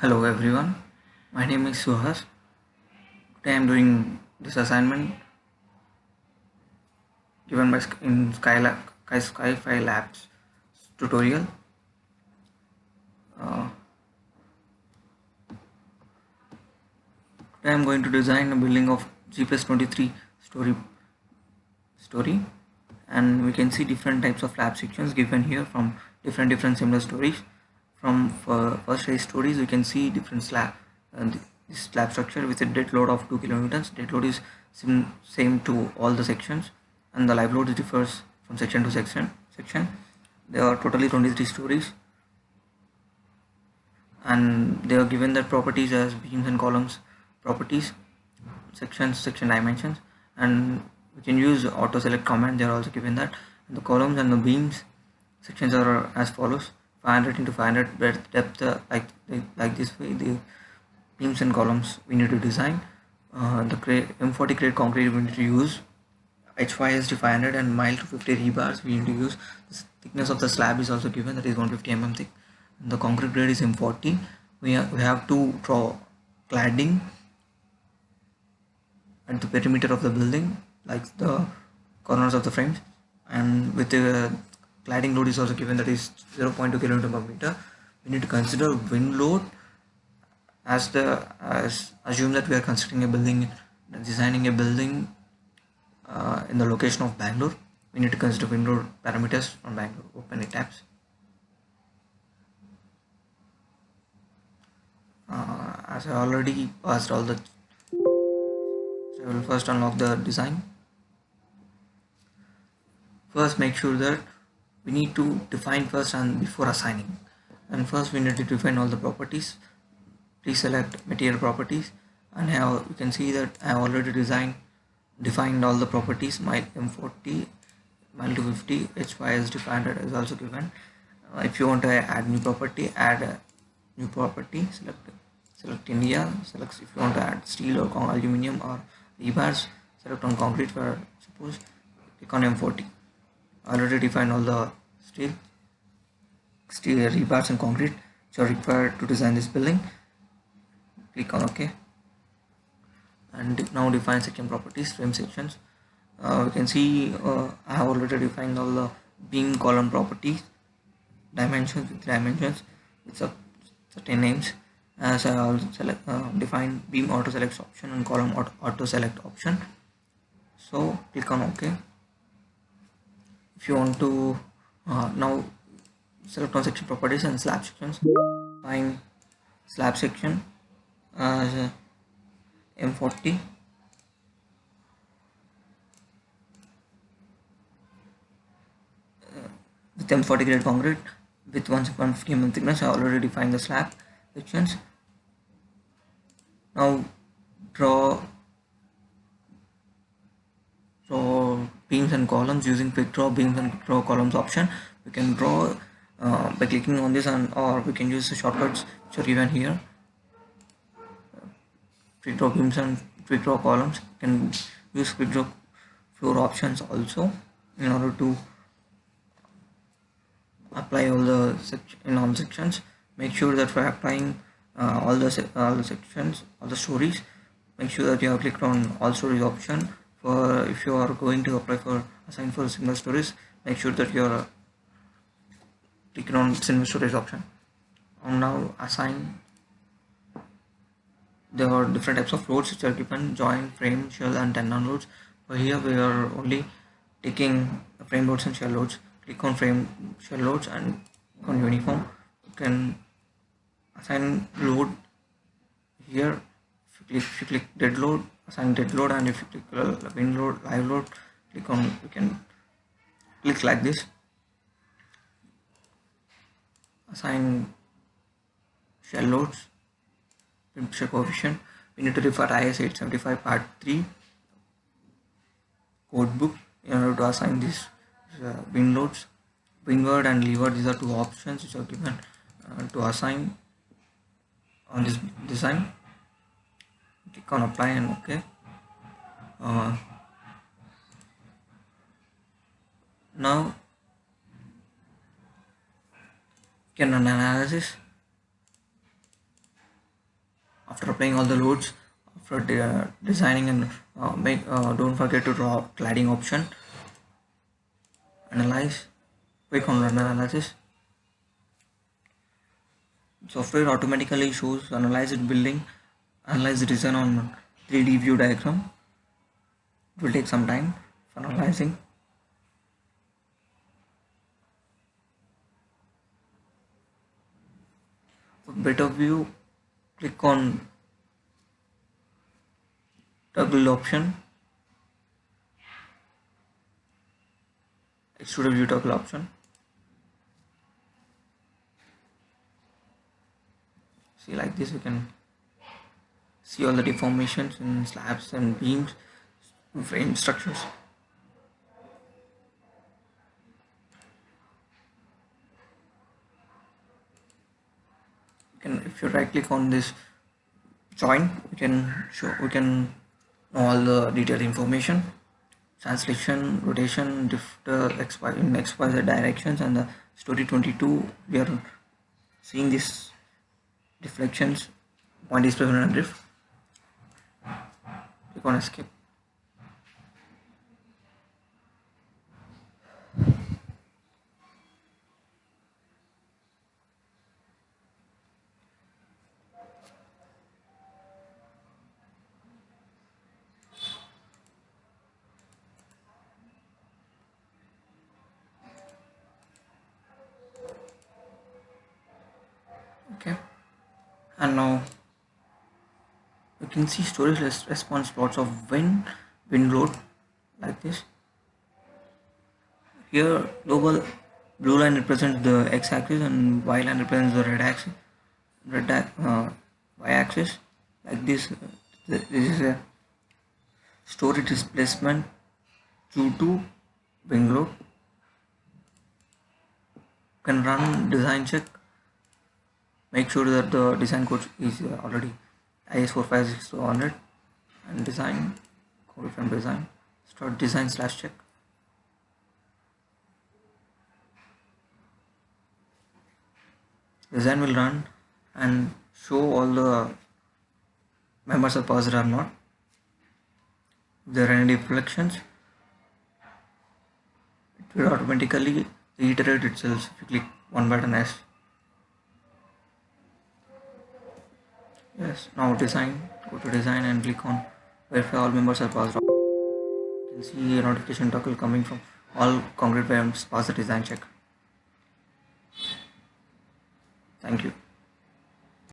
Hello everyone, my name is SUHAS. Today I am doing this assignment given by in Skyfi Labs tutorial. Uh, Today I am going to design a building of G plus 23 story, and we can see different types of lab sections given here from different similar stories. From first phase stories, we can see different slab this slab structure with a dead load of 2 kilonewtons. Dead load is same to all the sections, and the live load differs from section to section. There are totally 23 stories, and they are given their properties as beams and columns properties, section dimensions, and we can use auto select command. They are also given that, and the columns and the beams sections are as follows: 500 into 500 breadth depth, like this way. The beams and columns we need to design. The M40 grade concrete we need to use. H5 is 500 and mild to 50 rebars we need to use. The thickness of the slab is also given, that is 150 mm thick. And the concrete grade is M40. We have to draw cladding at the perimeter of the building, like the corners of the frames, and with the cladding load is also given, that is 0.2 kN per meter. We need to consider wind load as assume that we are constructing a building, designing a building in the location of Bangalore. We need to consider wind load parameters from Bangalore. Open it tabs. As I already passed all the, so I will first unlock the design. First, make sure that we need to define first and before assigning. And first we need to define all the properties. Please select material properties, and now you can see that I have already defined all the properties. My M40, mile to 50, H5 is defined is also given. If you want to add new property, add a new property. Select India. Select if you want to add steel or aluminum or rebars. Select on concrete for suppose. Click on M40. I already defined all the steel rebars and concrete which are required to design this building. Click on OK, and now define section properties, frame sections. We can see I have already defined all the beam column properties, dimensions with certain names, as I also define beam auto select option and column auto select option. So click on OK. If you want to now select on section properties and slab sections, find slab section as M40, with M40 grade concrete with 150 mm thickness. I already defined the slab sections. Now draw beams and columns using quick draw beams and quick draw columns option. We can draw by clicking on this, or we can use the shortcuts which are given here. Quick draw beams and quick draw columns. You can use quick draw floor options also in order to apply all the in all sections. Make sure that for applying all the sections, all the stories, make sure that you have clicked on all stories option. For if you are going to apply for assign for single stories, make sure that you are clicking on single stories option. And now assign. There are different types of loads which are given: joint, frame, shell, and tendon loads. For here we are only taking the frame loads and shell loads. Click on frame shell loads and on uniform. You can assign load here. If you click dead load, assign dead load, and if you click wind load, live load, click on, you can click like this. Assign shell loads, pressure coefficient. We need to refer IS 875 part 3 code book in order to assign these wind loads. Windward and leeward, these are two options which are given to assign on this design. Click on apply and OK. Now you can run analysis. After applying all the loads, after designing and don't forget to draw cladding option. Analyze, click on run analysis. Software automatically shows analyzed building, analyze the design on 3D view diagram. It will take some time for analyzing. For better view, click on toggle option, extrude view toggle option. See, like this, you can see all the deformations in slabs and beams, frame structures. If you right click on this join, we can know all the detailed information, translation, rotation, in XYZ directions, and the story 22 we are seeing this deflections, point displacement and drift. Click on escape. Okay, and now you can see storage response plots of wind load like this. Here global blue line represents the x-axis and y line represents the y-axis. Like this, this is a storage displacement due to wind load. You can run design check. Make sure that the design code is already IS45600 and design code from design. Start design / check. Design will run and show all the members are passed or not. If there are any deflections, it will automatically reiterate itself if you click one button S. Yes, now design, go to design and click on verify all members are passed. You can see a notification toggle coming from all concrete members pass the design check. Thank you.